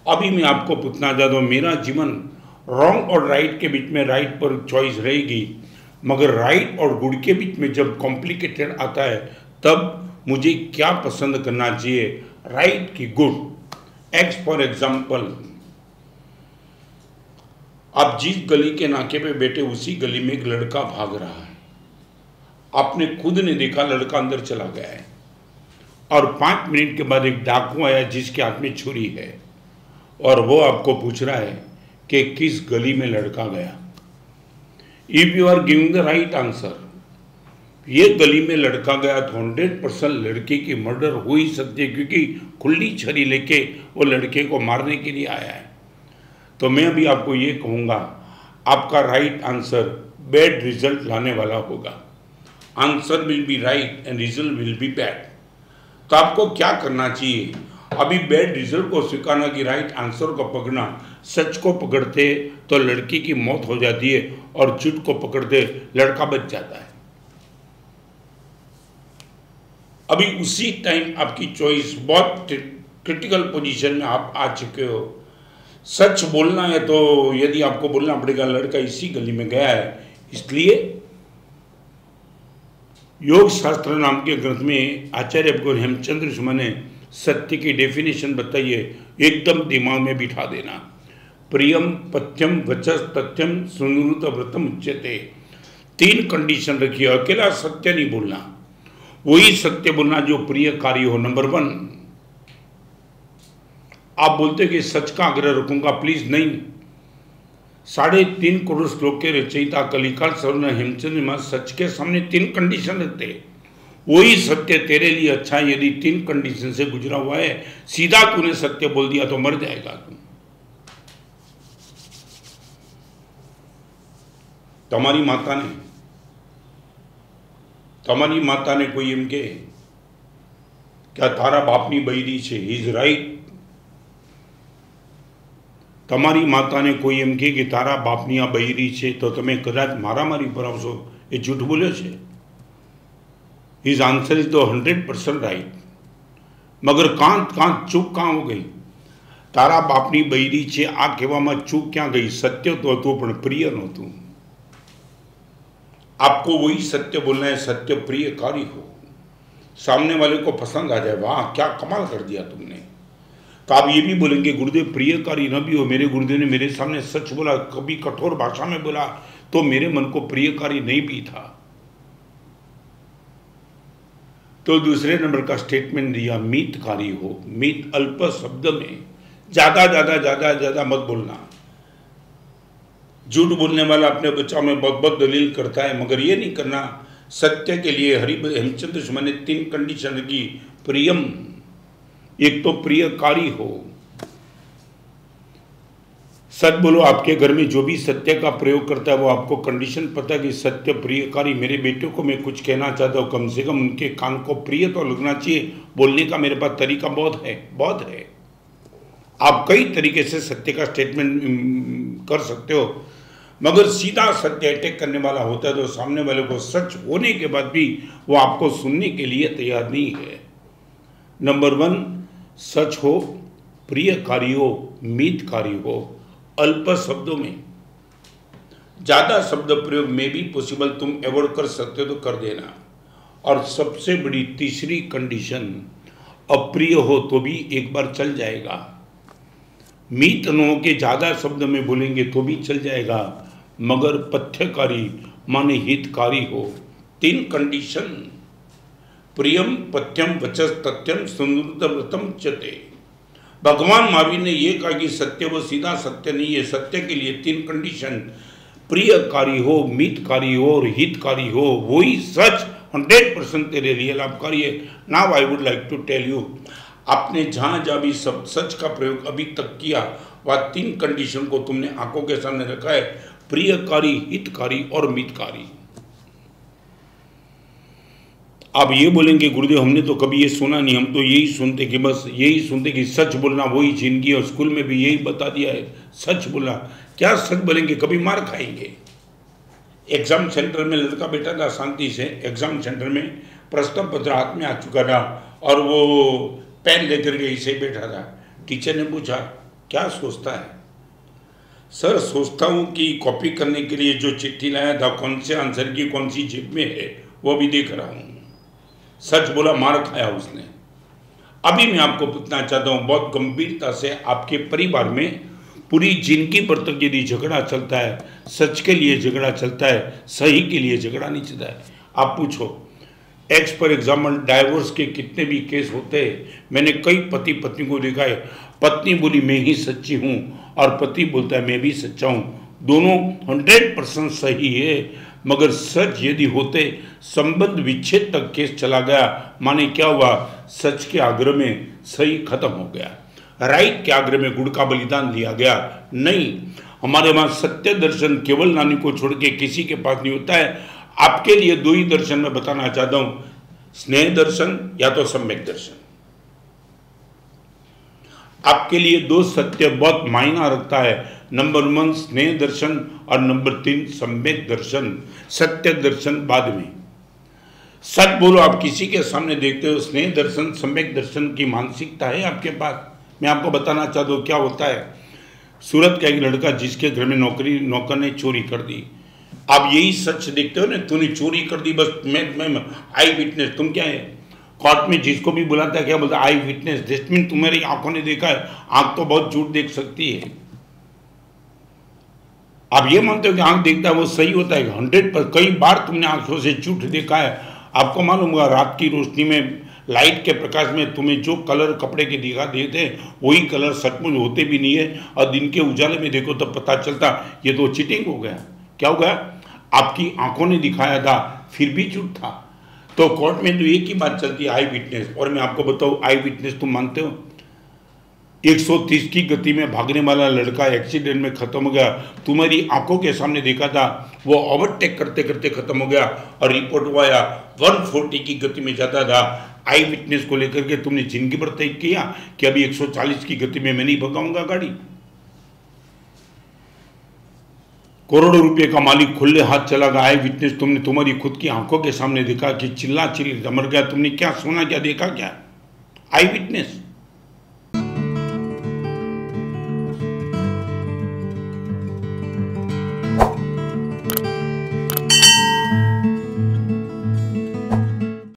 अभी मैं आपको पूछना चाहता हूँ, मेरा जीवन रॉन्ग और राइट के बीच में राइट पर चॉइस रहेगी, मगर राइट और गुड के बीच में जब कॉम्प्लिकेटेड आता है तब मुझे क्या पसंद करना चाहिए, राइट की गुड। एक्स फॉर एग्जाम्पल, आप जिस गली के नाके पे बैठे उसी गली में एक लड़का भाग रहा है, आपने खुद ने देखा लड़का अंदर चला गया है, और 5 मिनट के बाद एक डाकू आया जिसके हाथ में छुरी है, और वो आपको पूछ रहा है कि किस गली में लड़का गया। If you are giving the right answer, ये गली में लड़का गया, तो 100% लड़के की मर्डर हो ही सकती है, क्योंकि खुली छरी लेके वो लड़के को मारने के लिए आया है। तो मैं अभी आपको ये कहूँगा, आपका राइट आंसर बैड रिजल्ट लाने वाला होगा। Answer will be right and result will be bad. तो आपको क्या करना चाहिए, अभी बैड रिजल्ट को स्वीकारना कि राइट आंसर को पकड़ना। सच को पकड़ते तो लड़की की मौत हो जाती है, और झूठ को पकड़ते लड़का बच जाता है। अभी उसी टाइम आपकी चॉइस, बहुत क्रिटिकल पोजीशन में आप आ चुके हो। सच बोलना है तो यदि आपको बोलना पड़ेगा लड़का इसी गली में गया है, इसलिए योग शास्त्र नाम के ग्रंथ में आचार्य भगवान हेमचंद्र शर्मा ने सत्य की डेफिनेशन बताई है, एकदम दिमाग में बिठा देना। प्रियम पथ्यम वचस तथ्यम सुनृत व्रतम उच्यते। 3 कंडीशन रखिए, अकेला सत्य नहीं बोलना, वही सत्य बोलना जो प्रिय कार्य हो। नंबर 1, आप बोलते कि सच का आग्रह रखूंगा, प्लीज नहीं। 3.5 करोड़ श्लोक के रचयिता कलिकाल सर हेमचंद्र सच के सामने 3 कंडीशन रखते, वही सत्य तेरे लिए अच्छा है। यदि 3 कंडीशन से गुजरा हुआ है, सीधा तूने सत्य बोल दिया तो मर जाएगा तू। तुम्हारी माता ने कोई एम के क्या तारा बापनी बहिरी छे, ही इज राइट। તમારી માતાને કોઈ એમ કહે કે તારા બાપની આ બૈરી છે, તો તમે કદાચ મારામારી પર આવશો, એ જૂઠ બોલ્યો છે। हिज आंसर इज तो 100% राइट, मगर कहाँ चूक कहाँ हो गई। तारा बापनी बૈરી છે આ કહેવામાં ચૂક ક્યાં ગઈ, સત્ય તો હતું પણ પ્રિય નહોતું। आपको वही सत्य बोलना है, सत्य प्रियकारी हो, सामने वाले को पसंद आ जाए, वाह क्या कमाल कर दिया तुमने। तो आप ये भी बोलेंगे गुरुदेव प्रियकारी न भी हो, मेरे गुरुदेव ने मेरे सामने सच बोला, कभी कठोर भाषा में बोला तो मेरे मन को प्रियकारी नहीं भी था। तो दूसरे नंबर का स्टेटमेंट दिया, मितकारी हो। मित अल्प शब्द में ज्यादा मत बोलना। झूठ बोलने वाला अपने बच्चों में बहुत दलील करता है, मगर ये नहीं करना। सत्य के लिए हेमचंद्र शर्मा ने 3 कंडीशन रखी। प्रियम, एक तो प्रियकारी हो, सच बोलो। आपके घर में जो भी सत्य का प्रयोग करता है वो आपको कंडीशन पता है कि सत्य प्रियकारी। मेरे बेटे को मैं कुछ कहना चाहता हूँ, कम से कम उनके कान को प्रिय तो लगना चाहिए। बोलने का मेरे पास तरीका बहुत है। आप कई तरीके से सत्य का स्टेटमेंट कर सकते हो, मगर सीधा सत्य अटैक करने वाला होता है तो सामने वाले को सच होने के बाद भी वो आपको सुनने के लिए तैयार नहीं है। नंबर 1, सच हो, प्रियकारी हो, मितकारी हो, अल्प शब्दों में। ज्यादा शब्द प्रयोग में भी पॉसिबल, तुम अवॉइड कर सकते हो तो कर देना। और सबसे बड़ी तीसरी कंडीशन, अप्रिय हो तो भी एक बार चल जाएगा। मित न हो के ज्यादा शब्द में बोलेंगे तो भी चल जाएगा, मगर पथ्यकारी माने हितकारी हो। 3 कंडीशन, प्रियम पथ्यम वचस तथ्यम सुनृत व्रतम चते। भगवान महावीर ने यह कहा कि सत्य वो सीधा सत्य नहीं है। सत्य के लिए 3 कंडीशन, प्रियकारी हो, मितकारी हो और हितकारी हो, वही सच 100% तेरे लिए लाभकारी है। Now I would like to tell you, आपने जहां जहां भी सब सच का प्रयोग अभी तक किया, वह 3 कंडीशन को तुमने आंखों के सामने रखा है, प्रियकारी, हितकारी और मितकारी। आप ये बोलेंगे गुरुदेव हमने तो कभी ये सुना नहीं, हम तो यही सुनते कि बस यही सुनते कि सच बोलना वही जिंदगी, और स्कूल में भी यही बता दिया है सच बोलना। क्या सच बोलेंगे, कभी मार खाएंगे। एग्जाम सेंटर में लड़का बैठा था शांति से, एग्जाम सेंटर में प्रश्न पत्र हाथ में आ चुका था और वो पेन लेकर के इसे बैठा था। टीचर ने पूछा क्या सोचता है? सर सोचता हूँ कि कॉपी करने के लिए जो चिट्ठी लाया था कौन से आंसर की कौन सी जेब में है वो भी देख रहा हूँ। सच बोला मार खाया उसने। अभी मैं आपको पूछना चाहता हूँ बहुत गंभीरता से, आपके परिवार में पूरी जिंदगी भर तक यदि झगड़ा चलता है, सच के लिए झगड़ा चलता है, सही के लिए झगड़ा नहीं चलता है, आप पूछो एक्स फॉर एग्जाम्पल डाइवोर्स के कितने भी केस होते हैं, मैंने कई पति पत्नी को देखा है, पत्नी बोली मैं ही सच्ची हूँ और पति बोलता है मैं भी सच्चा हूँ, दोनों 100% सही है, मगर सच यदि होते संबंध विच्छेद तक केस चला गया, माने क्या हुआ, सच के आग्रह में सही खत्म हो गया, राइट के आग्रह में गुड़ का बलिदान दिया गया। नहीं, हमारे वहां सत्य दर्शन केवल नानी को छोड़ के किसी के पास नहीं होता है। आपके लिए दो ही दर्शन मैं बताना चाहता हूं, स्नेह दर्शन या तो सम्यक दर्शन। आपके लिए दो सत्य बहुत मायना रखता है, नंबर 1 स्नेह दर्शन और नंबर 3 सम्यक दर्शन। सत्य दर्शन बाद में। सच बोलो, आप किसी के सामने देखते हो स्नेह दर्शन सम्यक दर्शन की मानसिकता है आपके पास? मैं आपको बताना चाहता हूँ क्या होता है। सूरत का एक लड़का जिसके घर में नौकर ने चोरी कर दी, आप यही सच देखते हो ना, तूने चोरी कर दी, बस मैं आई विटनेस, तुम क्या है? कोर्ट में जिसको भी बुलाता है क्या बोलता है? आई विटनेस। जस्मिन तुम्हारी आंखों ने देखा है, आंख तो बहुत झूठ देख सकती है। आप ये मानते हो कि आंख देखता है वो सही होता है? 100%। कई बार तुमने आंखों से झूठ देखा है। आपको मालूम होगा रात की रोशनी में, लाइट के प्रकाश में तुम्हें जो कलर कपड़े के दिखा देते हैं वही कलर सचमुच होते भी नहीं है, और दिन के उजाले में देखो तो पता चलता ये तो चीटिंग हो गया। क्या हो गया? आपकी आंखों ने दिखाया था फिर भी झूठ था। तो कोर्ट में तो एक ही बात चलती है, आई विटनेस। और मैं आपको बताऊं, आई विटनेस तुम मानते हो? 130 की गति में भागने वाला लड़का एक्सीडेंट में खत्म हो गया, तुम्हारी आंखों के सामने देखा था, वो ओवरटेक करते करते खत्म हो गया और रिपोर्ट हुआ 140 की गति में जाता था। आई विटनेस को लेकर के तुमने जिंदगी भर तय किया कि अभी 140 की गति में मैं नहीं भगाऊंगा गाड़ी। करोड़ों रुपए का मालिक खुले हाथ चला गया। आई विटनेस तुमने तुम्हारी खुद की आंखों के सामने देखा कि चिल्ला चिल्ली मर गया, तुमने क्या सुना, क्या देखा? क्या आई विटनेस?